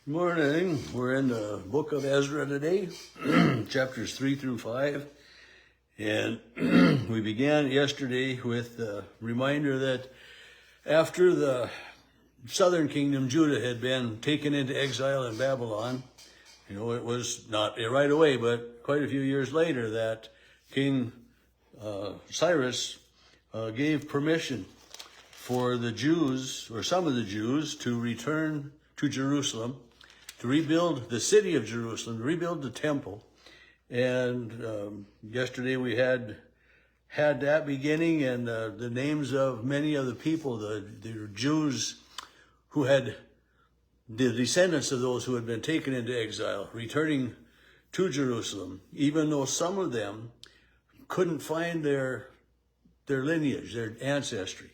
Good morning. We're in the book of Ezra today, chapters 3 through 5. And we began yesterday with the reminder that after the southern kingdom, Judah, had been taken into exile in Babylon, it was not right away, but quite a few years later that King Cyrus gave permission for the Jews, or some of the Jews, to return to Jerusalem, to rebuild the city of Jerusalem, to rebuild the temple. And yesterday we had that beginning, and the names of many of the people, the Jews who had, the descendants of those who had been taken into exile, returning to Jerusalem, even though some of them couldn't find their lineage, their ancestry.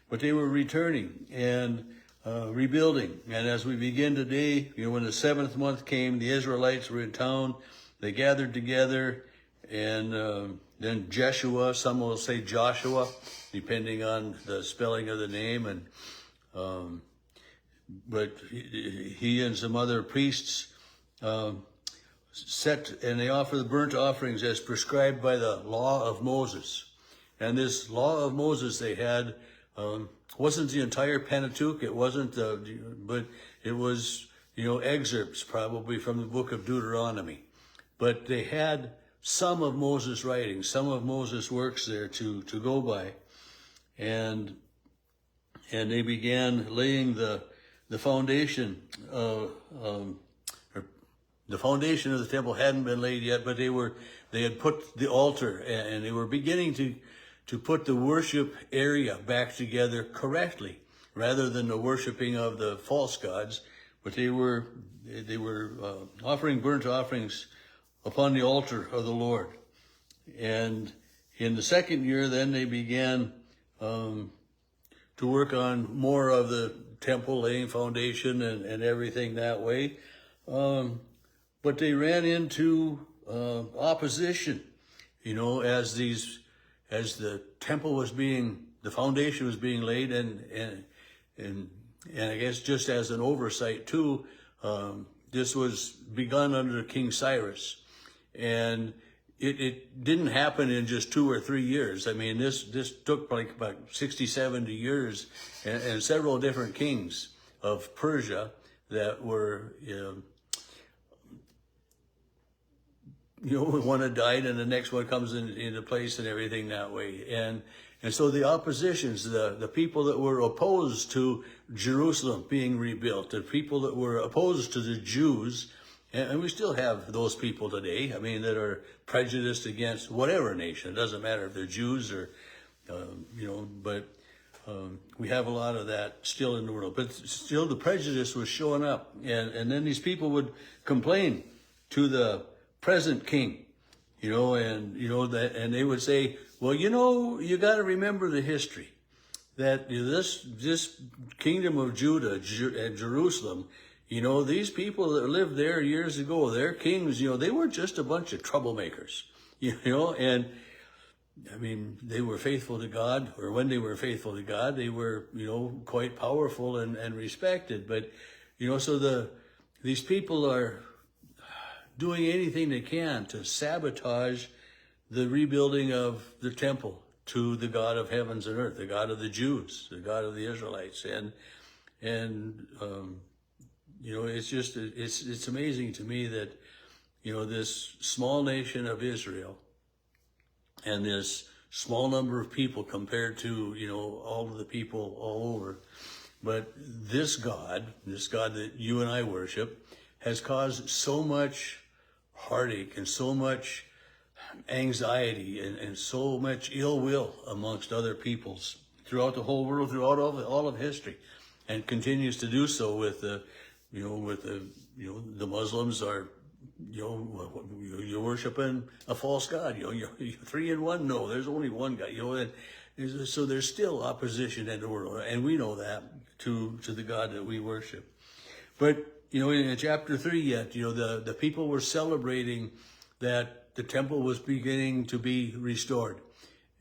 But they were returning and rebuilding. And as we begin today, when the 7th month came, the Israelites were in town. They gathered together, and then Jeshua, some will say Joshua, depending on the spelling of the name. And but he and some other priests they offer the burnt offerings as prescribed by the law of Moses. And this law of Moses they had wasn't the entire Pentateuch. It wasn't, but it was, excerpts probably from the book of Deuteronomy. But they had some of Moses' writings, some of Moses' works there to go by, and they began laying the foundation. The foundation of the temple hadn't been laid yet, but they had put the altar, and they were beginning to put the worship area back together correctly, rather than the worshiping of the false gods. But they were offering burnt offerings upon the altar of the Lord. And in the second year, then they began to work on more of the temple, laying foundation and everything that way. But they ran into opposition, as the temple was the foundation was being laid, and I guess just as an oversight too, this was begun under King Cyrus, and it didn't happen in just 2 or 3 years. I mean, this took like about 60, 70 years, and several different kings of Persia that were, one had died and the next one comes into place and everything that way. And so the oppositions, the people that were opposed to Jerusalem being rebuilt, the people that were opposed to the Jews, and we still have those people today, that are prejudiced against whatever nation. It doesn't matter if they're Jews or, but we have a lot of that still in the world. But still the prejudice was showing up. And then these people would complain to the present king, and they would say, well, you got to remember the history that this kingdom of Judah and Jerusalem, these people that lived there years ago, their kings, they weren't just a bunch of troublemakers, and they were faithful to God, or when they were faithful to God, they were, quite powerful and respected. But, so these people are doing anything they can to sabotage the rebuilding of the temple to the God of heavens and earth, the God of the Jews, the God of the Israelites. And it's amazing to me that, this small nation of Israel and this small number of people compared to, all of the people all over. But this God that you and I worship, has caused so much heartache and so much anxiety and so much ill will amongst other peoples throughout the whole world, throughout all of history, and continues to do so with the Muslims are, you're worshiping a false God, you're 3 in 1. No, there's only one God, and so there's still opposition in the world, and we know that to the God that we worship. But in chapter 3 yet, the people were celebrating that the temple was beginning to be restored.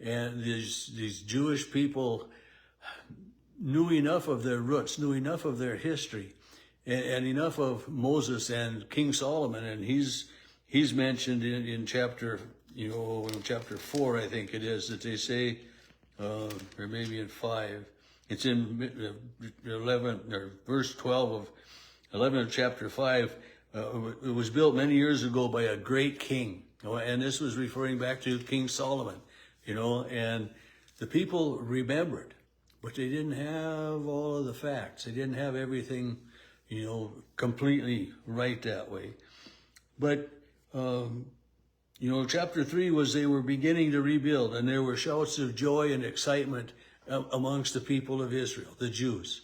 And these Jewish people knew enough of their roots, knew enough of their history, And enough of Moses and King Solomon, and he's mentioned in chapter, in chapter 4, I think it is, that they say, or maybe in 5, it's in 11, or verse 12 of 11 of chapter 5, it was built many years ago by a great king, and this was referring back to King Solomon, and the people remembered, but they didn't have all of the facts. They didn't have everything, completely right that way. But, chapter 3 was they were beginning to rebuild, and there were shouts of joy and excitement amongst the people of Israel, the Jews.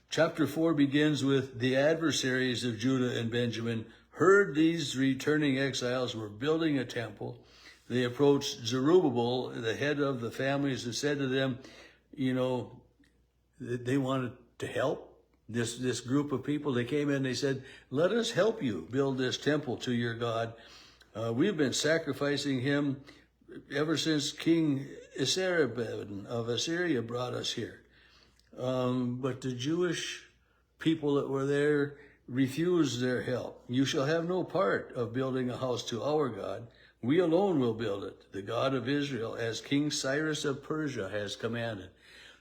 Chapter 4 begins with the adversaries of Judah and Benjamin heard these returning exiles were building a temple. They approached Zerubbabel, the head of the families, and said to them, they wanted to help this group of people. They came in, they said, let us help you build this temple to your God. We've been sacrificing him ever since King Ezra of Assyria brought us here. But the Jewish people that were there refused their help. You shall have no part of building a house to our God. We alone will build it, the God of Israel, as King Cyrus of Persia has commanded.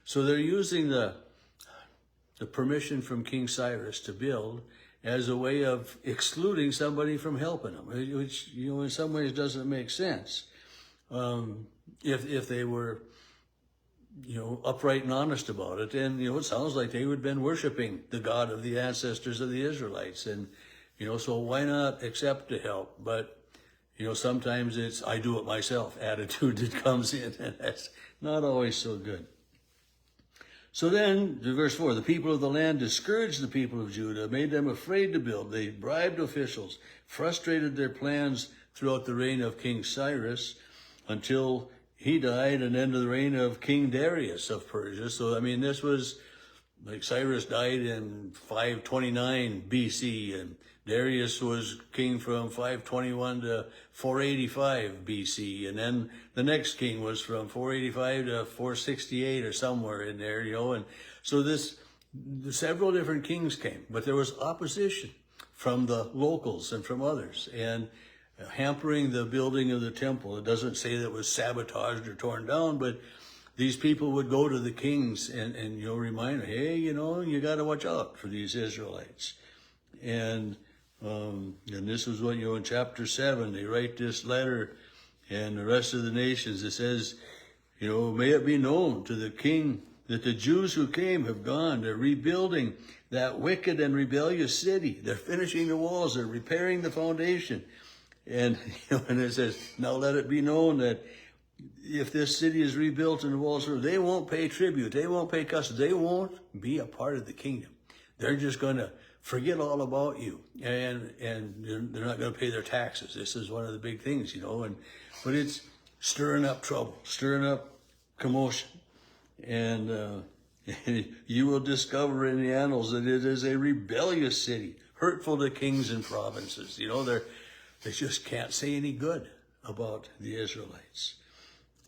So they're using the permission from King Cyrus to build as a way of excluding somebody from helping them, which, in some ways doesn't make sense. If they were, upright and honest about it, and, it sounds like they would have been worshiping the God of the ancestors of the Israelites. And, so why not accept the help? But, sometimes it's, I do it myself attitude that comes in, and that's not always so good. So then, verse 4, the people of the land discouraged the people of Judah, made them afraid to build. They bribed officials, frustrated their plans throughout the reign of King Cyrus until he died, and then to the reign of King Darius of Persia. So, this was, like Cyrus died in 529 BC, and Darius was king from 521 to 485 BC, and then the next king was from 485 to 468 or somewhere in there, and so several different kings came, but there was opposition from the locals and from others, and hampering the building of the temple. It doesn't say that it was sabotaged or torn down, but these people would go to the kings and remind them, hey, you got to watch out for these Israelites. And this is what, in chapter 7, they write this letter, and the rest of the nations, it says, may it be known to the king that the Jews who came have gone. They're rebuilding that wicked and rebellious city. They're finishing the walls. They're repairing the foundation. And, and it says, now let it be known that if this city is rebuilt and the walls are, they won't pay tribute. They won't pay customs. They won't be a part of the kingdom. They're just going to forget all about you, and they're not going to pay their taxes. This is one of the big things, but it's stirring up trouble, stirring up commotion, and you will discover in the annals that it is a rebellious city, hurtful to kings and provinces. They just can't say any good about the Israelites.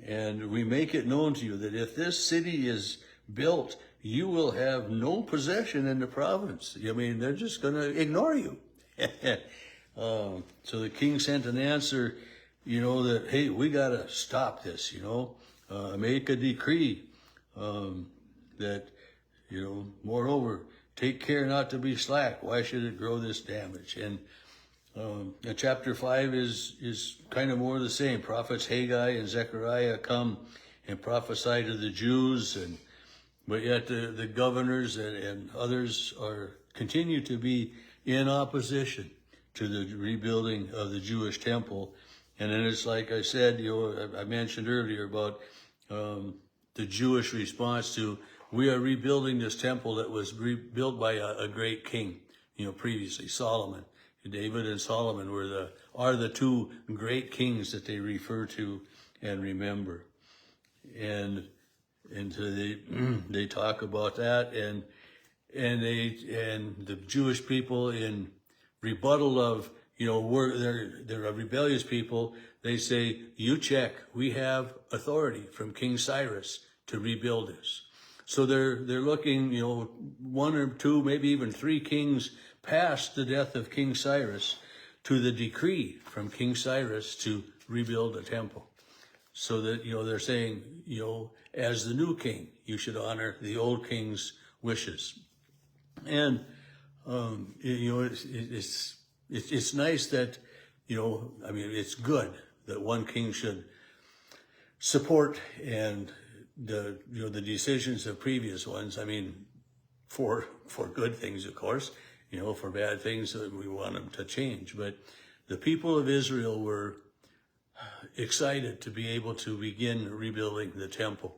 And we make it known to you that if this city is built, you will have no possession in the province. They're just going to ignore you. So the king sent an answer, that, hey, we got to stop this, make a decree that, moreover, take care not to be slack. Why should it grow this damage? And chapter 5 is kind of more the same. Prophets Haggai and Zechariah come and prophesy to the Jews, but yet the governors and others continue to be in opposition to the rebuilding of the Jewish temple. And then it's like I said, I mentioned earlier about the Jewish response to, we are rebuilding this temple that was rebuilt by a great king, previously, Solomon. David and Solomon are the two great kings that they refer to and remember. And so they talk about that, and the Jewish people, in rebuttal of, they're a rebellious people, they say, you check, we have authority from King Cyrus to rebuild this. So they're looking, one or two, maybe even three kings past the death of King Cyrus to the decree from King Cyrus to rebuild the temple. So that, they're saying, as the new king, you should honor the old king's wishes. And, it's nice that, it's good that one king should support and the decisions of previous ones. For good things, of course, for bad things, we want them to change. But the people of Israel were excited to be able to begin rebuilding the temple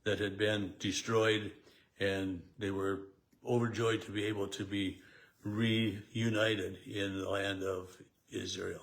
that had been destroyed, and they were overjoyed to be able to be reunited in the land of Israel.